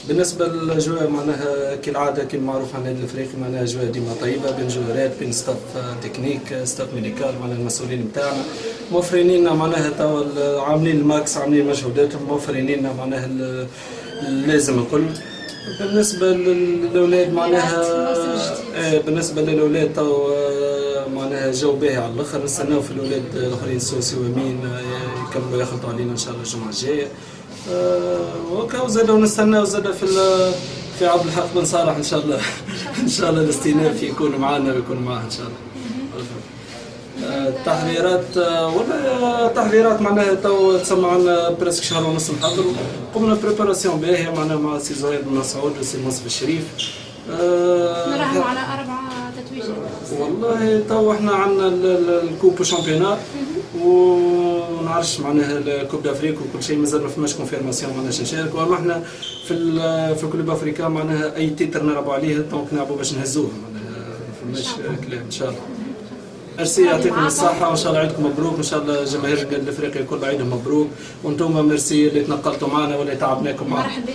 بالنسبه للاجواء معناها كالعاده كما معروف عن النادي الافريقي معناها اجواء ديما طيبه بين جوهرات بين ستاف تكنيك ستاف ميديكال معناها المسؤولين نتاعنا موفرين لنا معناها توا عاملين الماكس عاملين مجهوداتهم موفرين لنا معناها اللازم الكل. بالنسبه للاولاد معناها بالنسبه للاولاد تو معناها جو باهي على الاخر نستناو في الاولاد الاخرين سوسي وامين يكملوا يخلطوا علينا ان شاء الله الجمعه الجايه. وكاو زاد ونستناو زاد في عبد الحق بن صالح ان شاء الله ان شاء الله الاستئناف يكون معنا ويكون معاه ان شاء الله. التحضيرات ولا تحضيرات معناها تو تسمى عندنا بريسك شهر ونص نحضروا قمنا بريباراسيون باهيه معناها مع سي زهير بن مسعود وسي منصف الشريف. نراهنوا على 4 تتويجات. والله تو احنا عندنا الكوب وشامبيونات ونعرفش معناها الكوب دافريك وكل شيء مازال ما فماش كونفيرماسيون معناها نشارك واما احنا في كلوب افريكا معناها اي تيتر نلعبوا عليه دونك نلعبوا باش نهزوه معناها ما فماش كلام ان شاء الله. ميرسي يعطيكم الصحة وإن شاء الله عيدكم مبروك وإن شاء الله جماهير النادي الأفريقي الكل عيدهم مبروك وأنتم ميرسي اللي تنقلتوا معنا واللي تعبناكم معنا. مرحبا.